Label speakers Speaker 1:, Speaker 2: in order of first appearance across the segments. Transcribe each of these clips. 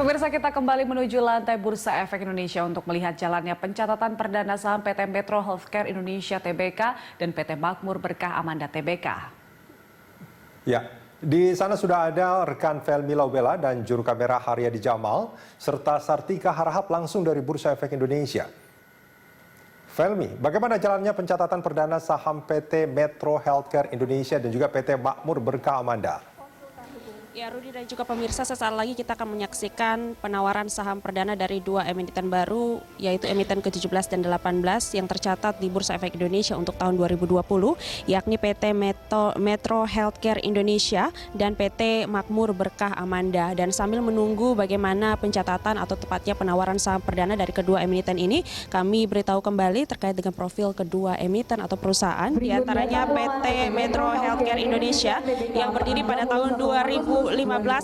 Speaker 1: Pemirsa, kita kembali menuju lantai Bursa Efek Indonesia untuk melihat jalannya pencatatan perdana saham PT Metro Healthcare Indonesia Tbk dan PT Makmur Berkah Amanda Tbk.
Speaker 2: Ya, di sana sudah ada rekan Felmi Laubela dan juru kamera Haryadi Jamal serta Sartika Harahap langsung dari Bursa Efek Indonesia. Felmi, bagaimana jalannya pencatatan perdana saham PT Metro Healthcare Indonesia dan juga PT Makmur Berkah Amanda?
Speaker 3: Ya, Rudi dan juga pemirsa, sesaat lagi kita akan menyaksikan penawaran saham perdana dari dua emiten baru, yaitu emiten ke-17 dan 18 yang tercatat di Bursa Efek Indonesia untuk tahun 2020, yakni PT Metro Healthcare Indonesia dan PT Makmur Berkah Amanda. Dan sambil menunggu bagaimana pencatatan atau tepatnya penawaran saham perdana dari kedua emiten ini, kami beritahu kembali terkait dengan profil kedua emiten atau perusahaan, diantaranya PT Metro Healthcare Indonesia yang berdiri pada tahun 2015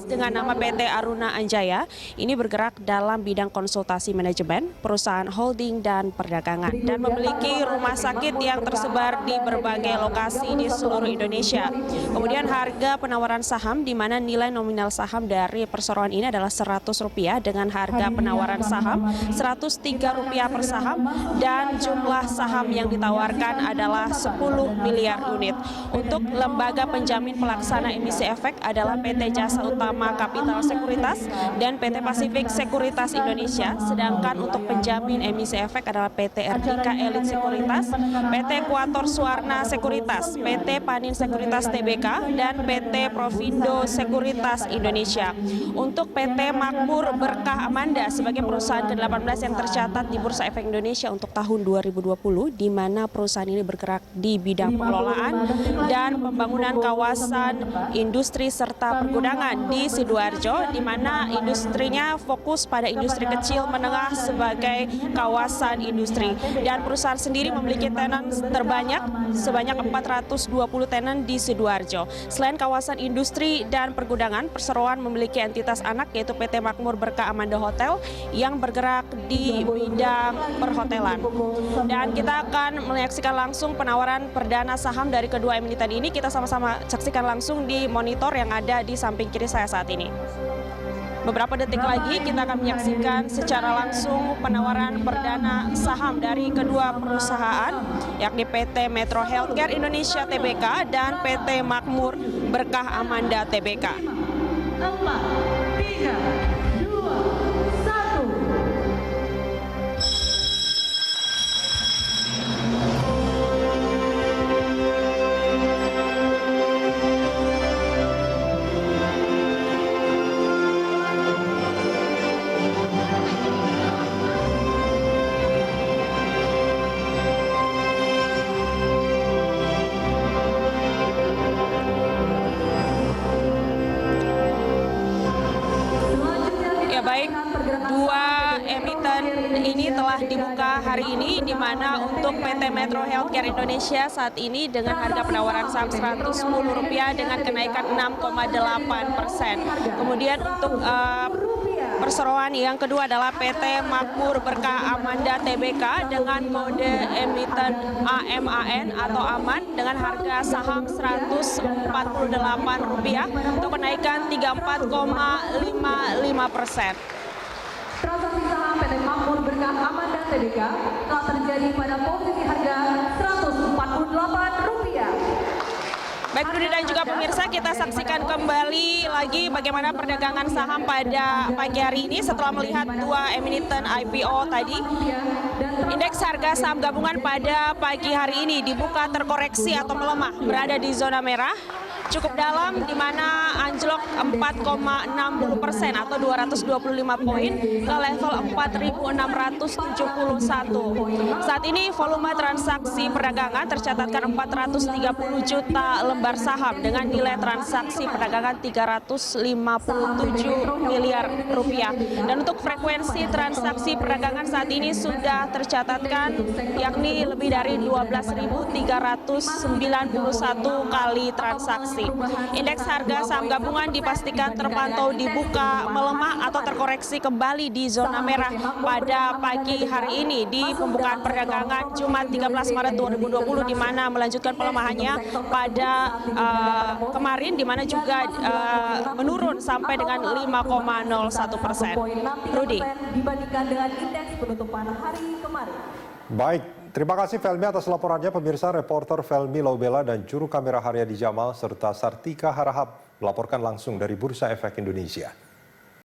Speaker 3: dengan nama PT Aruna Anjaya. Ini bergerak dalam bidang konsultasi manajemen, perusahaan holding dan perdagangan, dan memiliki rumah sakit yang tersebar di berbagai lokasi di seluruh Indonesia. Kemudian harga penawaran saham di mana nilai nominal saham dari perseroan ini adalah Rp100 dengan harga penawaran saham Rp103 per saham dan jumlah saham yang ditawarkan adalah 10 miliar unit. Untuk lembaga penjamin pelaksana emisi efek adalah PT Jasa Utama Kapital Sekuritas dan PT Pasifik Sekuritas Indonesia, sedangkan untuk penjamin emisi efek adalah PT RDK Elit Sekuritas, PT Kuator Suwarna Sekuritas, PT Panin Sekuritas Tbk, dan PT Provindo Sekuritas Indonesia. Untuk PT Makmur Berkah Amanda sebagai perusahaan ke-18 yang tercatat di Bursa Efek Indonesia untuk tahun 2020, di mana perusahaan ini bergerak di bidang pengelolaan dan pembangunan kawasan industri serta pergudangan di Sidoarjo, di mana industrinya fokus pada industri kecil menengah sebagai kawasan industri. Dan perusahaan sendiri memiliki tenan terbanyak sebanyak 420 tenan di Sidoarjo. Selain kawasan industri dan pergudangan, perseroan memiliki entitas anak yaitu PT Makmur Berkah Amanda Hotel yang bergerak di bidang perhotelan. Dan kita akan menyaksikan langsung penawaran perdana saham dari kedua emiten ini. Kita sama-sama saksikan langsung di monitor yang ada di samping kiri saya saat ini. Beberapa detik lagi kita akan menyaksikan secara langsung penawaran perdana saham dari kedua perusahaan, yakni PT Metro Healthcare Indonesia Tbk dan PT Makmur Berkah Amanda Tbk.
Speaker 4: 4, 3, 2, 1.
Speaker 3: Baik, dua emiten ini telah dibuka hari ini, di mana untuk PT Metro Healthcare Indonesia saat ini dengan harga penawaran saham Rp110 dengan kenaikan 6,8%. Kemudian untuk perseroan yang kedua adalah PT Makmur Berkah Amanda Tbk dengan kode emiten AMAN atau AMAN dengan harga saham Rp148 untuk kenaikan 34,55%.
Speaker 4: Transaksi saham PT Makmur Berkah Amanda Tbk telah terjadi pada posisi harga Rp148.
Speaker 3: Baik, Budi dan juga pemirsa, kita saksikan kembali lagi bagaimana perdagangan saham pada pagi hari ini setelah melihat dua emiten IPO tadi. Indeks harga saham gabungan pada pagi hari ini dibuka terkoreksi atau melemah, berada di zona merah cukup dalam, di mana anjlok 4,60% atau 225 poin ke level 4.671. Saat ini volume transaksi perdagangan tercatatkan 430 juta lembar saham dengan nilai transaksi perdagangan 357 miliar rupiah. Dan untuk frekuensi transaksi perdagangan saat ini sudah tercatatkan yakni lebih dari 12.391 kali transaksi. Indeks harga saham gabungan dipastikan terpantau dibuka melemah atau terkoreksi terkoreksi kembali di zona merah pada pagi hari ini di pembukaan perdagangan Jumat 13 Maret 2020, di mana melanjutkan pelemahannya pada kemarin, di mana juga menurun sampai dengan 5,01%. Rudi.
Speaker 4: Dibandingkan dengan indeks penutupan hari kemarin.
Speaker 2: Baik, terima kasih Felmi atas laporannya. Pemirsa, reporter Felmi Laubela dan juru kamera Haryadi Jamal serta Sartika Harahap melaporkan langsung dari Bursa Efek Indonesia.